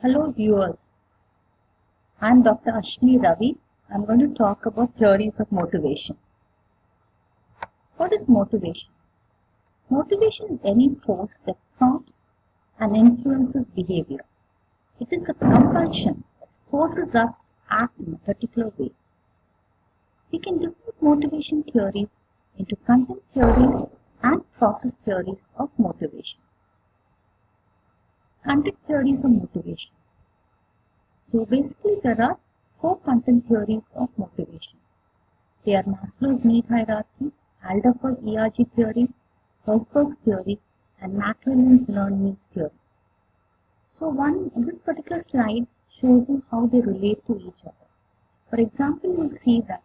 Hello viewers, I am Dr. Ashmi Ravi. I am going to talk about theories of motivation. What is motivation? Motivation is any force that prompts and influences behavior. It is a compulsion that forces us to act in a particular way. We can divide motivation theories into content theories and process theories of motivation. Content theories of motivation. So basically there are four content theories of motivation. They are Maslow's need hierarchy, Aldorf's ERG theory, Herzberg's theory, and Macmillan's learned needs theory. So this particular slide shows you how they relate to each other. For example, you will see that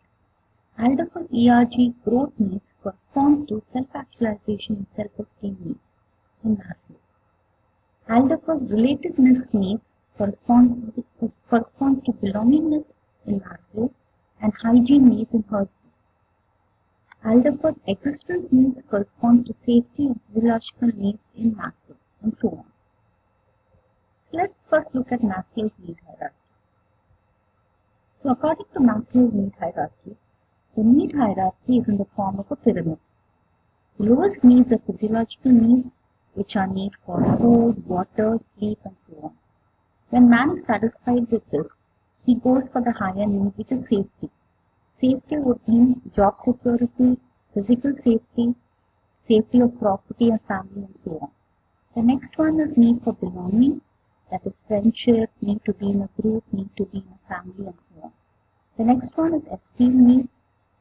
Aldorf's ERG growth needs corresponds to self-actualization and self-esteem needs in Maslow. Aldorf's relatedness needs corresponds to belongingness in Maslow and hygiene needs in Herzberg. Aldorf's existence needs corresponds to safety and physiological needs in Maslow, and so on. Let's first look at Maslow's need hierarchy. So according to Maslow's need hierarchy, the need hierarchy is in the form of a pyramid. The lowest needs are physiological needs, which are need for food, water, sleep, and so on. When man is satisfied with this, he goes for the higher need, which is safety. Safety would mean job security, physical safety, safety of property and family, and so on. The next one is need for belonging, that is friendship, need to be in a group, need to be in a family, and so on. The next one is esteem needs,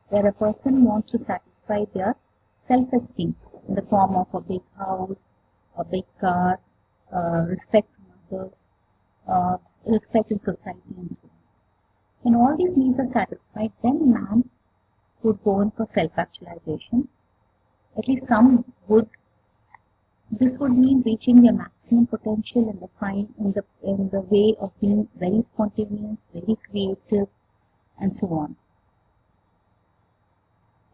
where a person wants to satisfy their self-esteem in the form of a big house, a big car, respect from others, respect in society, and so on. When all these needs are satisfied, then man would go in for self-actualization. At least some would. This would mean reaching their maximum potential in the way of being very spontaneous, very creative, and so on.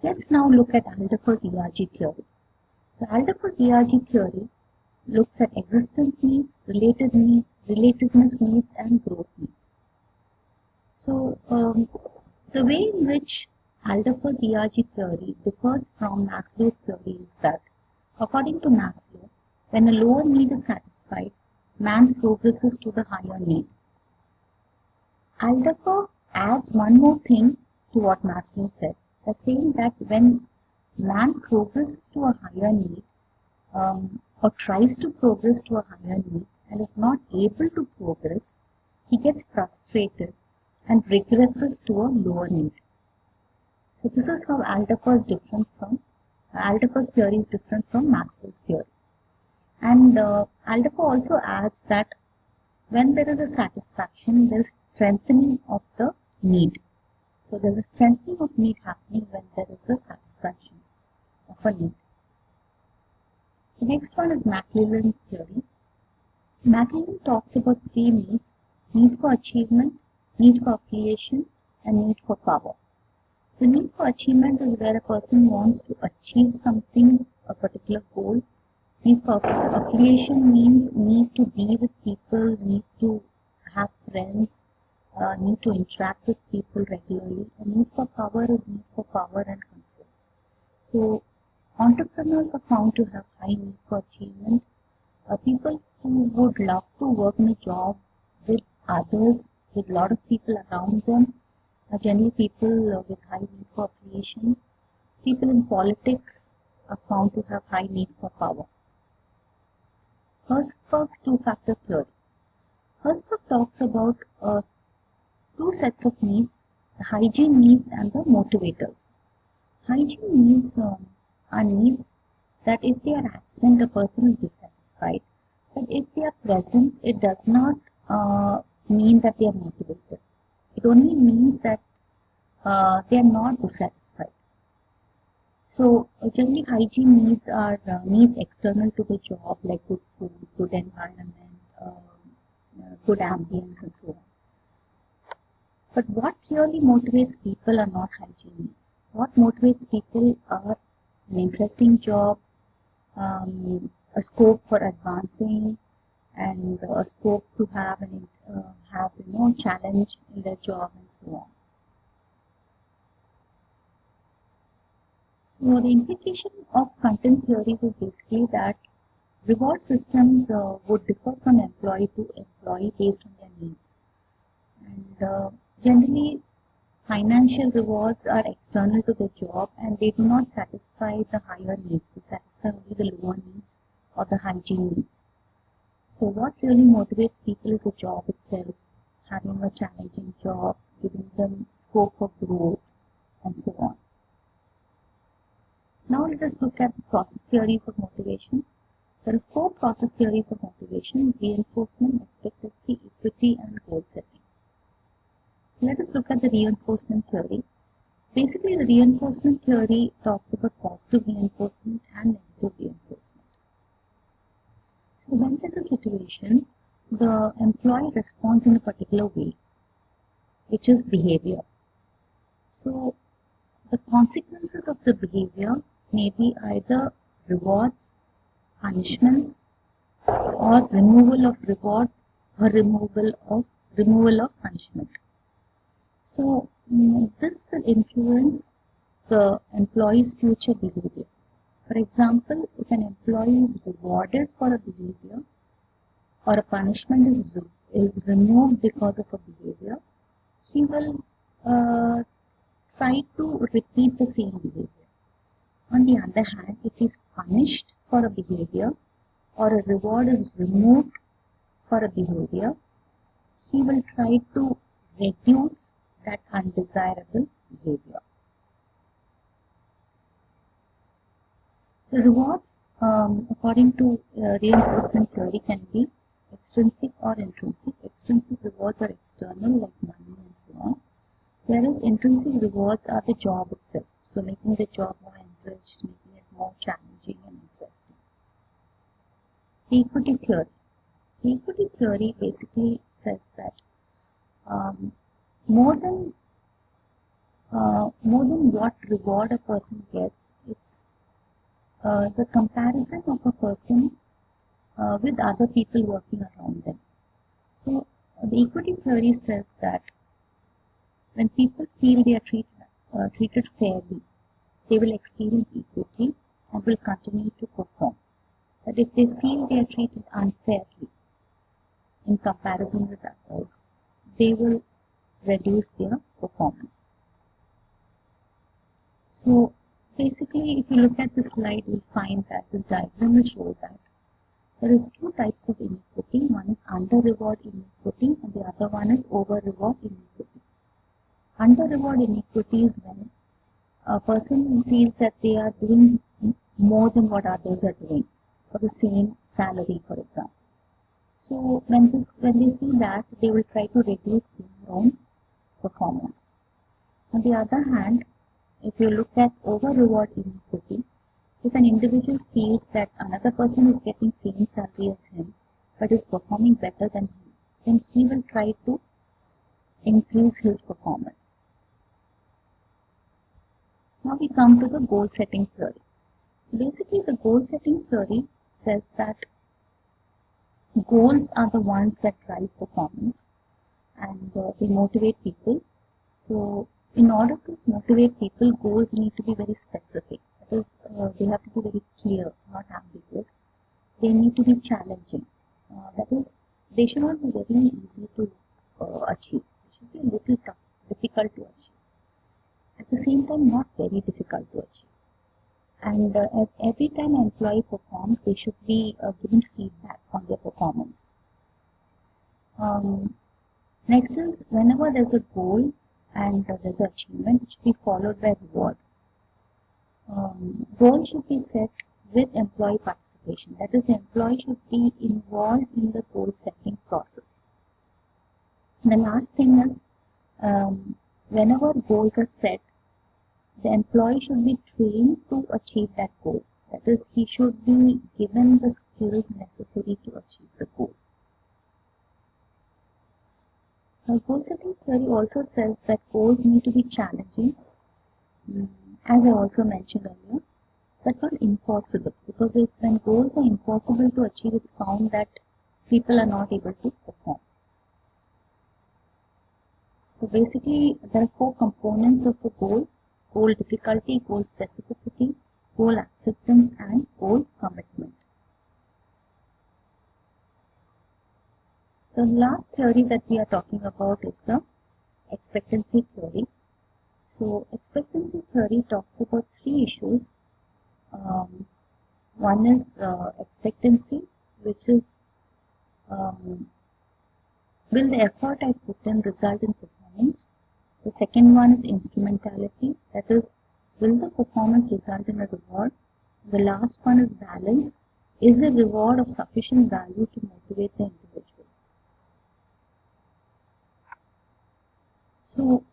Let's now look at Aldorf's ERG theory. So Aldorf's ERG theory looks at existence needs, relatedness needs, and growth needs. So the way in which Aldorf's ERG theory differs from Maslow's theory is that, according to Maslow, when a lower need is satisfied, man progresses to the higher need. Aldorf adds one more thing to what Maslow said, by saying that when man progresses to a higher need, or tries to progress to a higher need and is not able to progress, he gets frustrated and regresses to a lower need. So this is how Aldorf's theory is different from Maslow's theory. And Aldorf also adds that when there is a satisfaction, there is strengthening of the need. So there is a strengthening of need happening when there is a satisfaction of a need. The next one is Macmillan theory. Macmillan talks about three needs: need for achievement, need for affiliation, and need for power. So need for achievement is where a person wants to achieve something, a particular goal. Need for affiliation means need to be with people, need to have friends, need to interact with people regularly. And need for power is need for power and control. So entrepreneurs are found to have high need for achievement. People who would love to work in a job with others, with a lot of people around them, are generally people with high need for affiliation. People in politics are found to have high need for power. Herzberg's two-factor theory. Herzberg talks about two sets of needs: the hygiene needs and the motivators. Hygiene needs are needs that if they are absent, a person is dissatisfied. But if they are present, it does not mean that they are motivated. It only means that they are not dissatisfied. So generally hygiene needs are needs external to the job, like good food, good environment, good ambience, and so on. But what really motivates people are not hygiene needs. What motivates people are an interesting job, a scope for advancing, and a scope to have challenge in their job and so on. So the implication of content theories is basically that reward systems would differ from employee to employee based on their needs, and generally financial rewards are external to the job and they do not satisfy the higher needs. They satisfy only the lower needs or the hygiene needs. So what really motivates people is the job itself, having a challenging job, giving them scope for growth, and so on. Now let us look at the process theories of motivation. There are 4 process theories of motivation: reinforcement, expectancy, equity, and goal setting. Let us look at the reinforcement theory. Basically, the reinforcement theory talks about positive reinforcement and negative reinforcement. So when there's a situation, the employee responds in a particular way, which is behavior. So the consequences of the behavior may be either rewards, punishments, or removal of reward or removal of punishment. So this will influence the employee's future behavior. For example, if an employee is rewarded for a behavior or a punishment is removed because of a behavior, he will try to repeat the same behavior. On the other hand, if he is punished for a behavior or a reward is removed for a behavior, he will try to reduce that undesirable behavior. So rewards, according to reinforcement theory, can be extrinsic or intrinsic. Extrinsic rewards are external, like money and so on, whereas intrinsic rewards are the job itself, so making the job more enriched, making it more challenging and interesting. The equity theory. The equity theory basically says that more than what reward a person gets, it's the comparison of a person with other people working around them. So the equity theory says that when people feel they are treated fairly, they will experience equity and will continue to perform. But if they feel they are treated unfairly in comparison with others, they will reduce their performance. So basically, if you look at this slide, you'll find that this diagram will show that there is 2 types of inequity. One is under-reward inequity and the other one is over-reward inequity. Under-reward inequity is when a person feels that they are doing more than what others are doing for the same salary, for example. So when they see that, they will try to reduce their own performance. On the other hand, if you look at over-reward inequity, if an individual feels that another person is getting same salary as him but is performing better than him, then he will try to increase his performance. Now we come to the goal setting theory. Basically, the goal setting theory says that goals are the ones that drive performance and they motivate people. So in order to motivate people, goals need to be very specific. That is, they have to be very clear, not ambiguous. They need to be challenging. That is, they should not be very easy to achieve. They should be a little tough, difficult to achieve. At the same time, not very difficult to achieve. And every time an employee performs, they should be given feedback on their performance. Next is, whenever there's a goal and there's an achievement, it should be followed by reward. Goal should be set with employee participation. That is, the employee should be involved in the goal setting process. And the last thing is, whenever goals are set, the employee should be trained to achieve that goal. That is, he should be given the skills necessary to achieve the goal. Now, goal setting theory also says that goals need to be challenging, as I also mentioned earlier, but not impossible. Because when goals are impossible to achieve, it's found that people are not able to perform. So basically, there are 4 components of a goal: goal difficulty, goal specificity, goal acceptance, and goal commitment. The last theory that we are talking about is the expectancy theory. So expectancy theory talks about 3 issues. One is expectancy, which is will the effort I put in result in performance? The second one is instrumentality, that is, will the performance result in a reward? The last one is balance. Is a reward of sufficient value to motivate the individual? So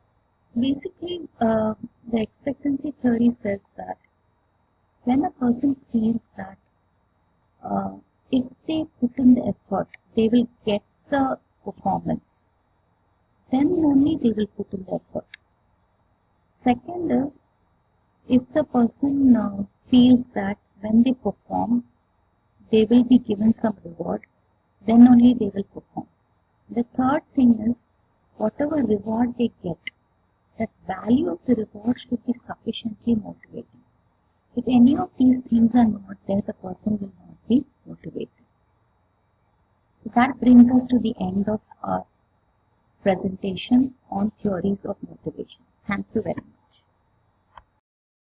basically, the expectancy theory says that when a person feels that if they put in the effort, they will get the performance, then only they will put in the effort. Second is, if the person feels that when they perform, they will be given some reward, then only they will perform. The third thing is, whatever reward they get, that value of the reward should be sufficiently motivating. If any of these things are not there, the person will not be motivated. That brings us to the end of our presentation on theories of motivation. Thank you very much.